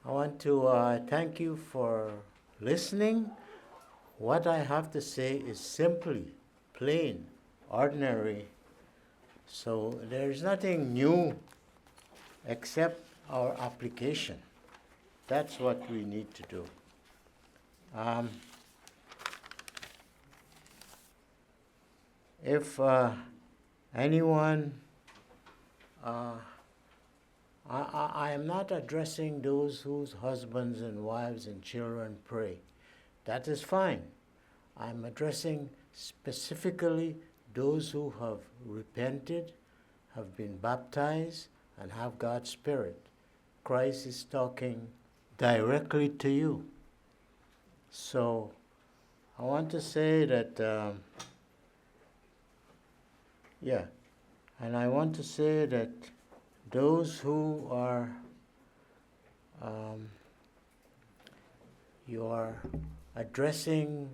I want to thank you for listening. What I have to say is simply, plain, ordinary. So there's nothing new except our application. That's what we need to do. If anyone, I am not addressing those whose husbands and wives and children pray. That is fine. I'm addressing specifically those who have repented, have been baptized, and have God's Spirit. Christ is talking directly to you. So I want to say that, and I want to say that those who are, you are addressing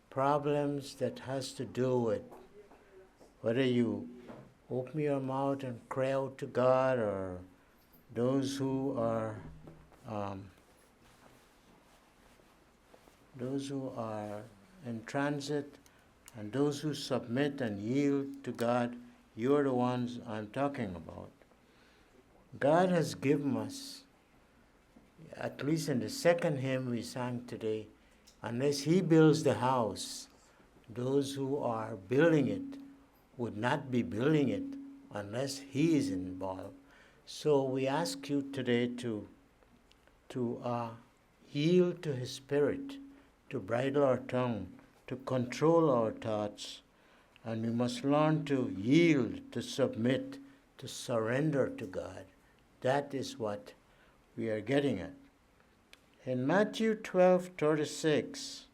problems that has to do with whether you open your mouth and cry out to God, or those who are in transit, and those who submit and yield to God, you're the ones I'm talking about. God has given us, at least in the second hymn we sang today, unless He builds the house, those who are building it would not be building it unless He is involved. So we ask you today to yield to His Spirit, to bridle our tongue, to control our thoughts, and we must learn to yield, to submit, to surrender to God. That is what we are getting at. In Matthew 12:36,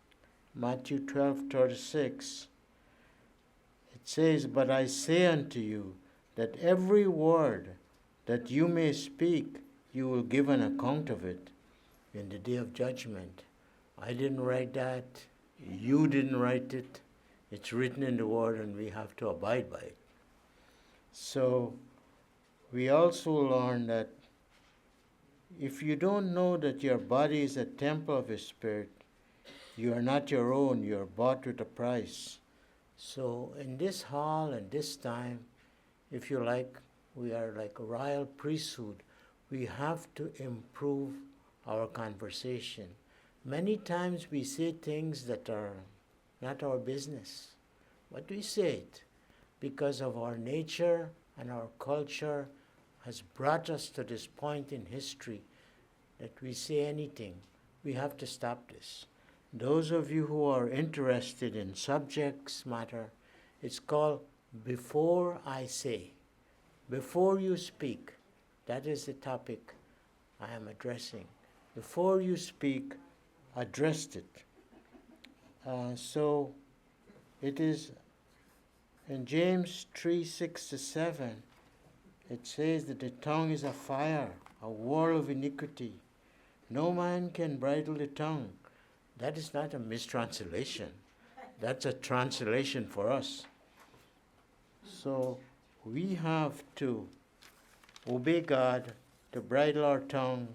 it says, "But I say unto you, that every word that you may speak, you will give an account of it in the day of judgment." I didn't write that. You didn't write it. It's written in the Word, and we have to abide by it. So we also learn that if you don't know that your body is a temple of His Spirit, you are not your own, you are bought with a price. So in this hall and this time, if you like, we are like a royal priesthood. We have to improve our conversation. Many times we say things that are not our business, but we say it because of our nature and our culture has brought us to this point in history that we say anything. We have to stop this. Those of you who are interested in subjects matter, it's called Before I Say. Before you speak, that is the topic I am addressing. Before you speak, address it. So it is in James 3:6-7, it says that the tongue is a fire, a whirl of iniquity. No man can bridle the tongue. That is not a mistranslation. That's a translation for us. So we have to obey God, to bridle our tongue,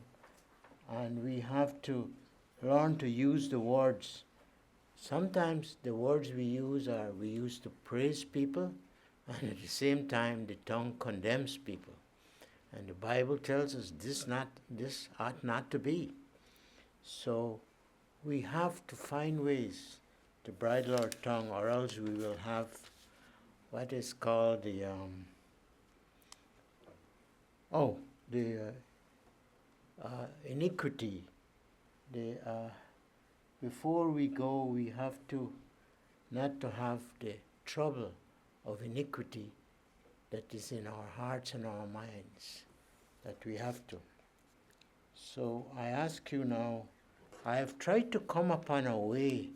and we have to learn to use the words. Sometimes the words we use to praise people, and at the same time the tongue condemns people. And the Bible tells us this ought not to be. So we have to find ways to bridle our tongue, or else we will have what is called the iniquity. Before we go, we have to not to have the trouble of iniquity that is in our hearts and our minds, that we have to. So I ask you now, I have tried to come upon a way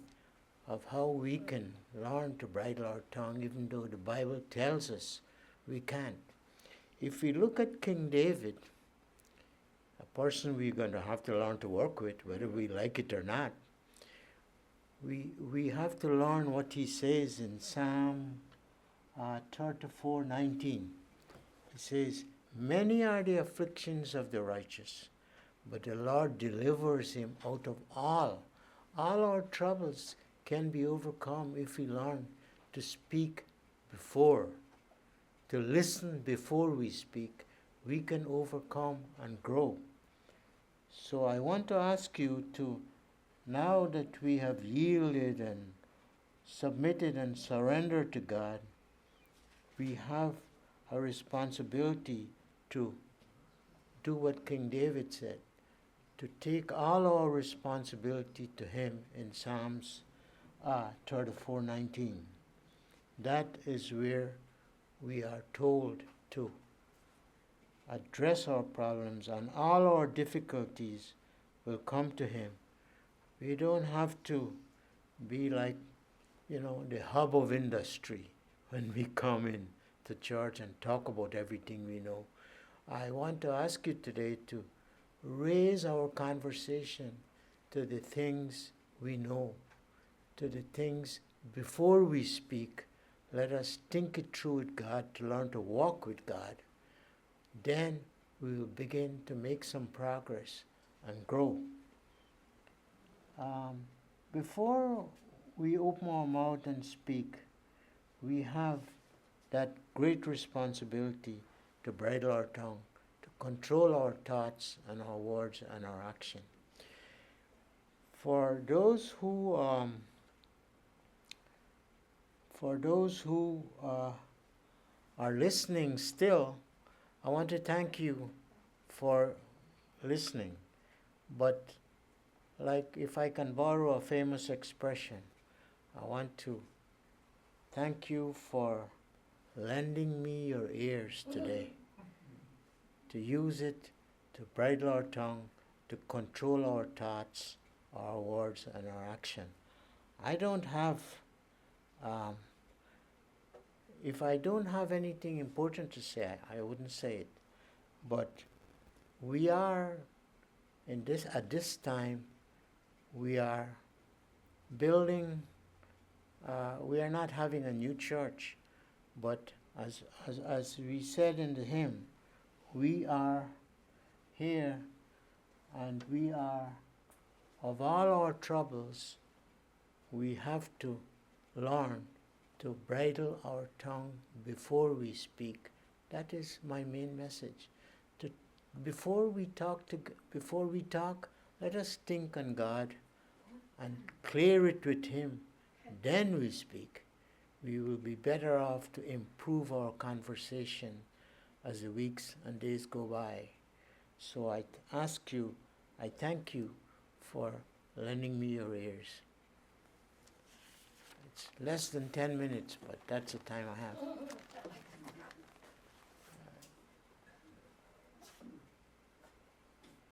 of how we can learn to bridle our tongue, even though the Bible tells us we can't. If we look at King David, a person we're going to have to learn to work with, whether we like it or not, we have to learn what he says in Psalm 34:19. He says, "Many are the afflictions of the righteous, but the Lord delivers him out of all. All our troubles can be overcome if we learn to speak before, to listen before we speak. We can overcome and grow. So I want to ask you to, now that we have yielded and submitted and surrendered to God, we have a responsibility to do what King David said, to take all our responsibility to him in Psalms 34:19. That is where we are told to address our problems, and all our difficulties will come to him. We don't have to be like, the hub of industry when we come in to church and talk about everything we know. I want to ask you today to raise our conversation to the things we know, to the things before we speak. Let us think it through with God, to learn to walk with God. Then we will begin to make some progress and grow. Before we open our mouth and speak, we have that great responsibility to bridle our tongue, to control our thoughts and our words and our action. For those who are listening still, I want to thank you for listening. But like, if I can borrow a famous expression, I want to thank you for lending me your ears today, to use it to bridle our tongue, to control our thoughts, our words, and our action. I don't have, if I don't have anything important to say, I wouldn't say it. But we are at this time, we are building, we are not having a new church, but as we said in the hymn, we are here, and we are, of all our troubles, we have to learn to bridle our tongue before we speak. That is my main message. Before we talk, let us think on God and clear it with him. Then we speak. We will be better off to improve our conversation as the weeks and days go by. So I thank you for lending me your ears. It's less than 10 minutes, but that's the time I have.